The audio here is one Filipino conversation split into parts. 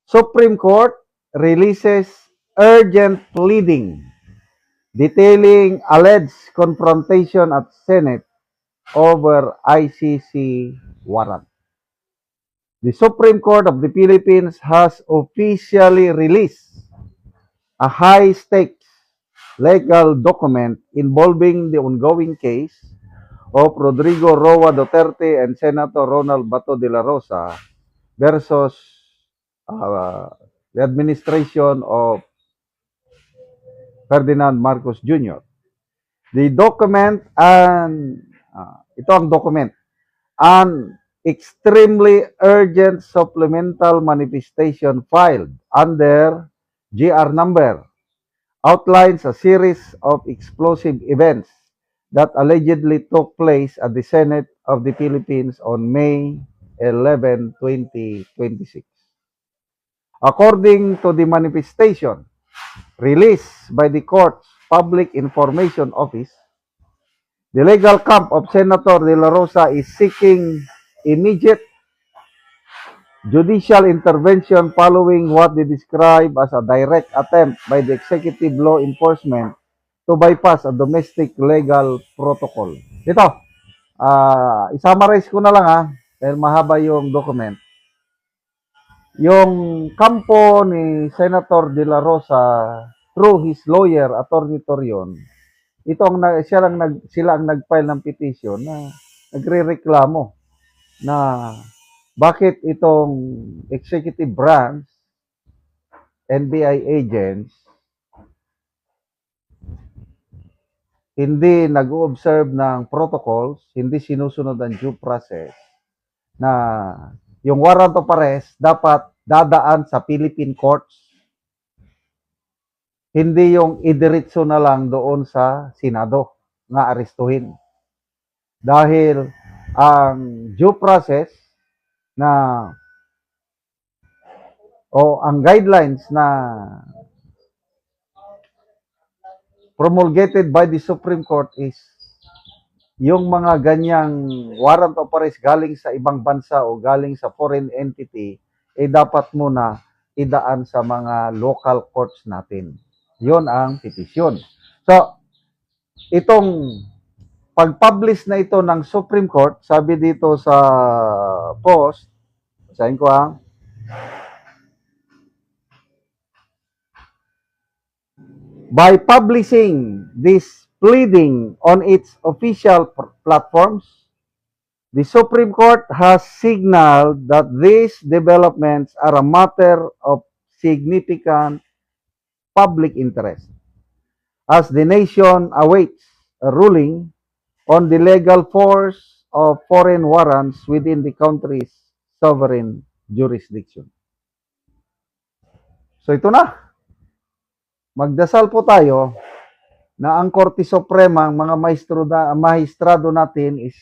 Supreme Court releases urgent pleading detailing alleged confrontation at Senate over ICC warrant. The Supreme Court of the Philippines has officially released a high-stakes legal document involving the ongoing case of Rodrigo Roa Duterte and Senator Ronald Bato de la Rosa versus the administration of Ferdinand Marcos Jr. The document and ito ang document, an extremely urgent supplemental manifestation filed under GR number outlines a series of explosive events that allegedly took place at the Senate of the Philippines on May 11, 2026. According to the manifestation released by the court's Public Information Office, the legal camp of Senator De La Rosa is seeking immediate judicial intervention following what they describe as a direct attempt by the executive law enforcement to bypass a domestic legal protocol. Ito, i-summarize ko na lang dahil mahaba yung document. Yung kampo ni Senator De La Rosa through his lawyer, Attorney Torion, sila ang nag-file ng petition na nagrereklamo na bakit itong executive branch, NBI agents, hindi nag-observe ng protocols, hindi sinusunod ang due process, na yung warrant of arrest dapat dadaan sa Philippine courts, hindi yung idiretso na lang doon sa Senado nga arestuhin. Dahil ang due process na ang guidelines na promulgated by the Supreme Court is yung mga ganyang warrant of arrest galing sa ibang bansa o galing sa foreign entity, dapat muna idaan sa mga local courts natin. Yun ang petisyon. So, itong pag-publish na ito ng Supreme Court, sabi dito sa post, basahin ko by publishing this pleading on its official platforms, the Supreme Court has signaled that these developments are a matter of significant public interest, as the nation awaits a ruling on the legal force of foreign warrants within the country's sovereign jurisdiction. So ito na. Magdasal po tayo na ang Korte Suprema, ang mga maestrado natin is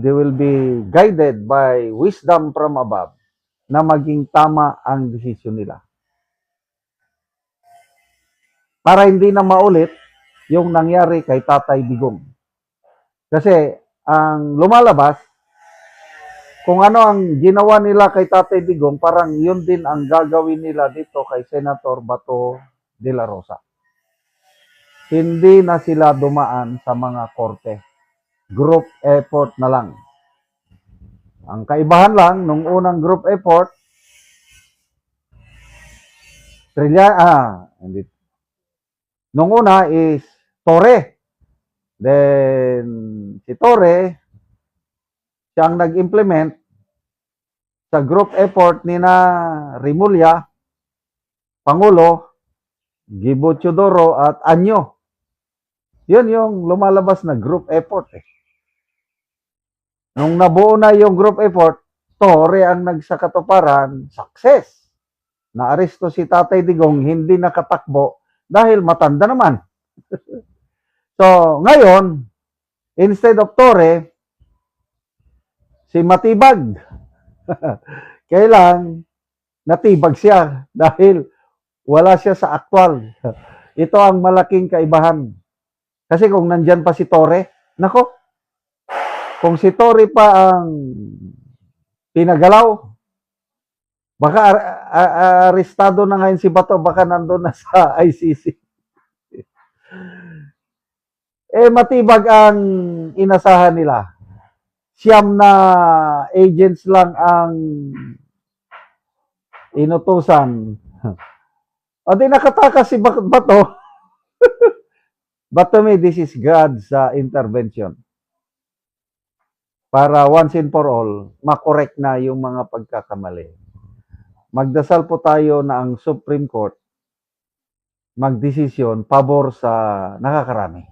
they will be guided by wisdom from above na maging tama ang desisyon nila. Para hindi na maulit yung nangyari kay Tatay Digong. Kasi ang lumalabas, kung ano ang ginawa nila kay Tatay Digong, parang yun din ang gagawin nila dito kay Senator Bato de la Rosa. Hindi na sila dumaan sa mga korte. Group effort na lang. Ang kaibahan lang, nung unang group effort, nung una is Torre. Then, si Torre, siyang nag-implement sa group effort ni na Rimulya, Pangulo, Gibo Teodoro at Anyo. Yun yung lumalabas na group effort. Nung nabuo na yung group effort, Torre ang nagsakatuparan, success. Naaresto si Tatay Digong, hindi nakatakbo dahil matanda naman. So, ngayon, instead of Torre, si Matibag. Kailang natibag siya dahil wala siya sa aktual. Ito ang malaking kaibahan. Kasi kung nandyan pa si Torre, nako, kung si Torre pa ang pinagalaw, Baka arestado na ngayon si Bato, baka nandun na sa ICC. Matibag ang inasahan nila. Siyam na agents lang ang inutusan. O di nakatakas si Bato. But to me, this is God's intervention. Para once and for all, makorek na yung mga pagkakamali. Magdasal po tayo na ang Supreme Court magdesisyon pabor sa nakakarami.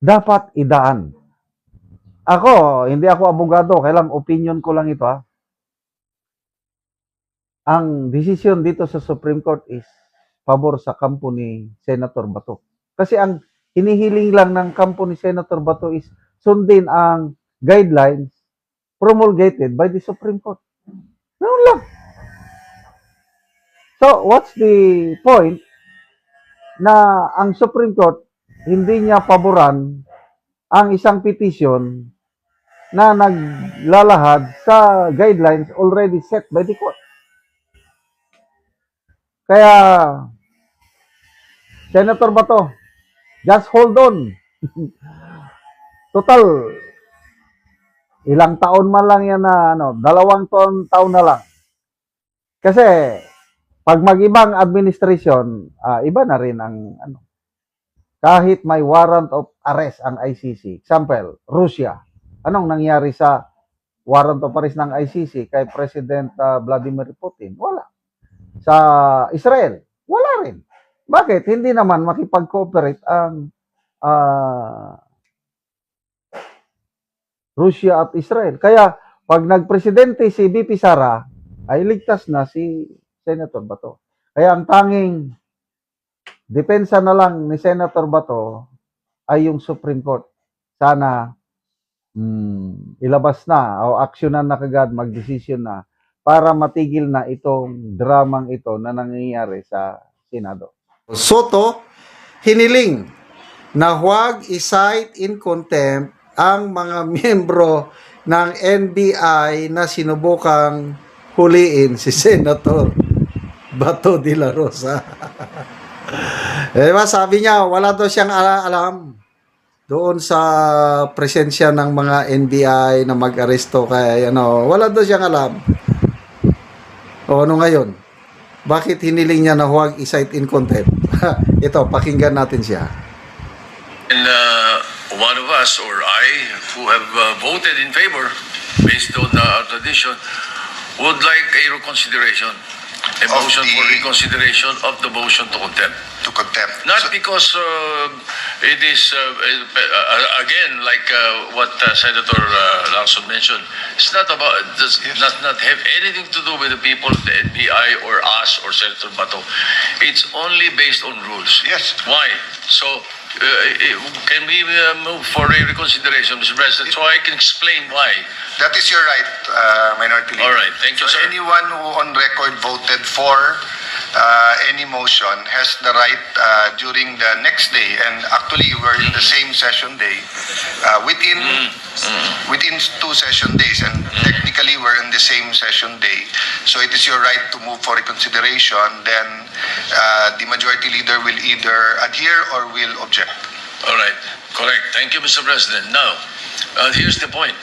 Dapat idaan. Ako, hindi ako abogado, kailang opinion ko lang ito. Ang desisyon dito sa Supreme Court is pabor sa kampo ni Senator Bato. Kasi ang hinihiling lang ng kampo ni Senator Bato is sundin ang guidelines promulgated by the Supreme Court. Noon lang. So, what's the point na ang Supreme Court hindi niya paboran ang isang petition na naglalahad sa guidelines already set by the court? Kaya, Senator Bato, just hold on. Total, ilang taon man lang yan na, 2 taon na lang. Kasi, pag mag-ibang administration, iba na rin ang, kahit may warrant of arrest ang ICC. Example, Russia. Anong nangyari sa warrant of arrest ng ICC kay President Vladimir Putin? Wala. Sa Israel, wala rin. Bakit? Hindi naman makipag-cooperate ang Russia at Israel. Kaya, pag nagpresidente si BP Sara, ay ligtas na si Senator Bato. Kaya ang tanging depensa na lang ni Senator Bato ay yung Supreme Court. Sana ilabas na o aksyonan na kagad, magdesisyon na para matigil na itong dramang ito na nangyayari sa Senado. Soto, hiniling na huwag i-cite in contempt ang mga miyembro ng NBI na sinubukang huliin si Senator Bato de la Rosa. Sabi niya, wala daw siyang alam doon sa presensya ng mga NBI na mag-aresto kay wala daw siyang alam. O ano ngayon? Bakit hiniling niya na huwag i-cite in contempt? Ito, pakinggan natin siya. And one of us or I who have voted in favor based on our tradition would like a reconsideration, a motion for reconsideration of the motion to contempt. To contempt. Not because it is, again, like what Senator Lawson mentioned, it's not about, does not have anything to do with the people, the NBI or us or Senator Bato. It's only based on rules. Yes. Why? So, can we move for a reconsideration, Mr. President, so I can explain why? That is your right, Minority Leader. All right, thank you, So sir. anyone who on record voted for any motion has the right during the next day, and actually we're in the same session day, within 2 session days, and technically we're in the same session day. So it is your right to move for reconsideration, then the Majority Leader will either adhere or will object. All right, correct. Thank you, Mr. President. Now, here's the point.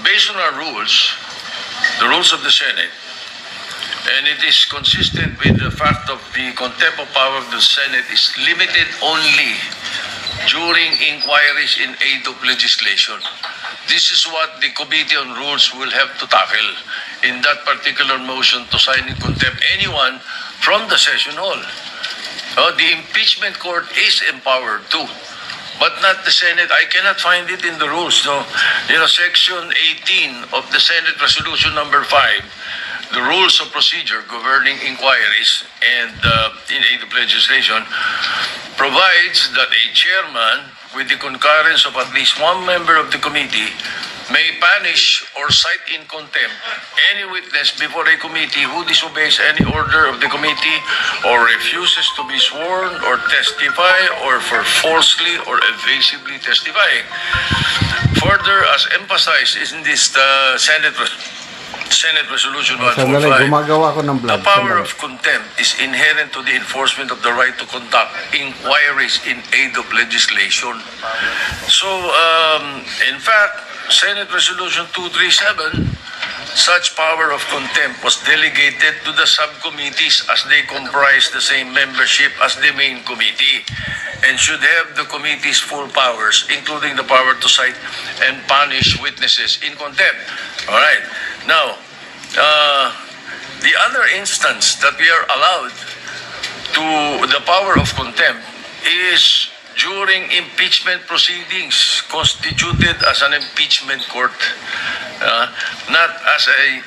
Based on our rules, the rules of the Senate, and it is consistent with the fact of the contempt of power of the Senate is limited only during inquiries in aid of legislation. This is what the Committee on Rules will have to tackle in that particular motion to sign in contempt anyone from the session hall. The impeachment court is empowered too, but not the Senate. I cannot find it in the rules. No, Section 18 of the Senate Resolution number 5, the rules of procedure governing inquiries and in aid of legislation, provides that a chairman with the concurrence of at least one member of the committee, may punish or cite in contempt any witness before a committee who disobeys any order of the committee or refuses to be sworn or testify or for falsely or evasively testifying. Further, as emphasized in this Senate Resolution Sandali, 145, gumagawa ko ng the vlog. power Sandali. of contempt is inherent to the enforcement of the right to conduct inquiries in aid of legislation. So, in fact, Senate Resolution 237, such power of contempt was delegated to the subcommittees as they comprise the same membership as the main committee and should have the committee's full powers, including the power to cite and punish witnesses in contempt. All right. Now, the other instance that we are allowed to the power of contempt is during impeachment proceedings constituted as an impeachment court, not as a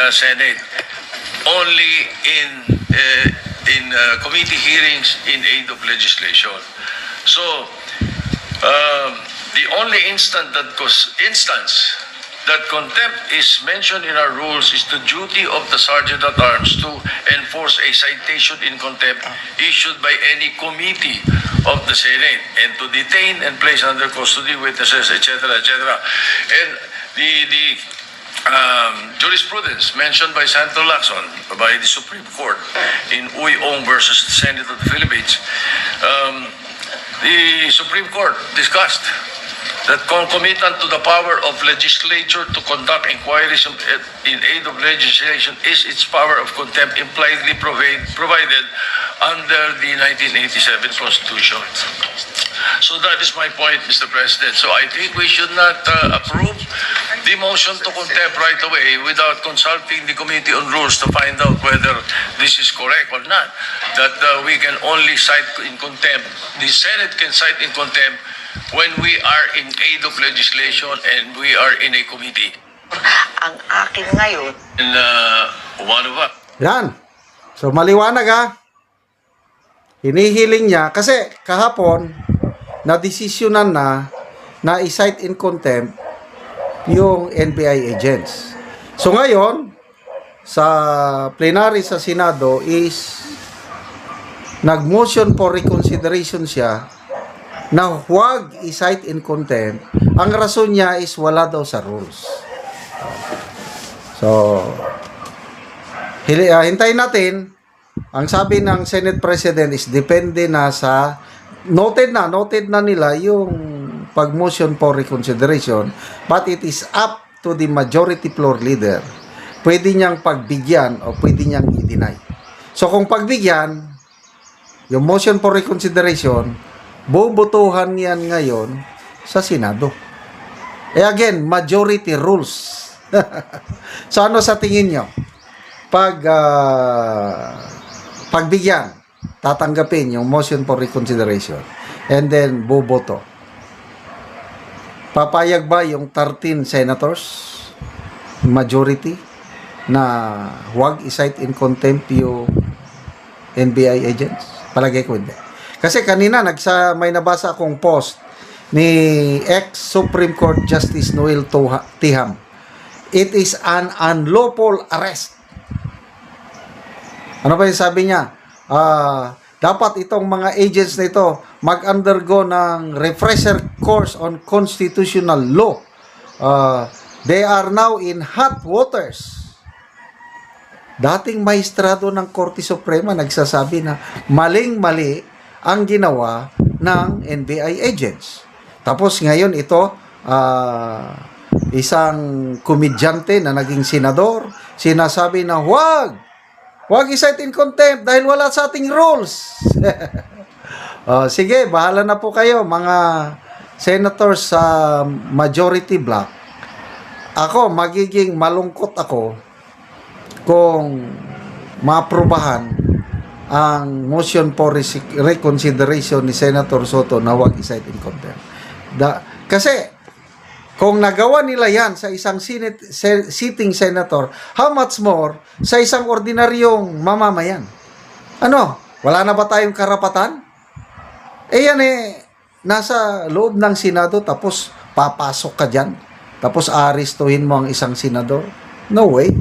Senate, only in committee hearings in aid of legislation. So, the only instance that contempt is mentioned in our rules is the duty of the Sergeant at Arms to enforce a citation in contempt issued by any committee of the Senate and to detain and place under custody witnesses, etc., etc. And the jurisprudence mentioned by Santo Lacson, by the Supreme Court in Uy Ong versus the Senate of the Philippines, the Supreme Court discussed that concomitant to the power of legislature to conduct inquiries in aid of legislation is its power of contempt impliedly provided under the 1987 Constitution. So that is my point, Mr. President. So I think we should not approve the motion to contempt right away without consulting the Committee on Rules to find out whether this is correct or not. That we can only cite in contempt, the Senate can cite in contempt when we are in aid of legislation and we are in a committee. Ang akin ngayon, And one of us. Yan. So, maliwanag ha. Hinihiling niya, kasi kahapon, na-desisyonan na i-cite in contempt yung NBI agents. So, ngayon, sa plenary sa Senado is nag-motion for reconsideration siya na huwag i-cite in contempt. Ang rason niya is wala daw sa rules. So, hintayin natin. Ang sabi ng Senate President is depende na sa noted na nila yung pag-motion for reconsideration, but it is up to the majority floor leader. Pwede niyang pagbigyan o pwede niyang i-deny. So, kung pagbigyan, yung motion for reconsideration, bubutuhan yan ngayon sa Senado. Again, majority rules. So ano sa tingin nyo? Pagbigyan, tatanggapin yung motion for reconsideration and then buboto. Papayag ba yung 13 senators, majority, na huwag i-cite in contempt yung NBI agents? Palagay ko hindi. Kasi kanina may nabasa akong post ni ex-Supreme Court Justice Noel Tiham. It is an unlawful arrest. Ano ba yung sabi niya? Dapat itong mga agents na ito mag-undergo ng refresher course on constitutional law. They are now in hot waters. Dating maestrado ng Korte Suprema nagsasabi na maling-mali ang ginawa ng NBI agents. Tapos ngayon ito, isang komedyante na naging senador, sinasabi na huwag i-cite in contempt dahil wala sa ating rules. Sige, bahala na po kayo mga senators sa majority block. Ako, magiging malungkot ako kung maaprubahan ang motion for reconsideration ni Senator Soto na huwag i-cite in contempt. Kasi kung nagawa nila yan sa isang sitting senator, how much more sa isang ordinaryong mamamayan? Ano? Wala na ba tayong karapatan? Yan nasa loob ng Senado tapos papasok ka dyan. Tapos aristuhin mo ang isang senador. No way.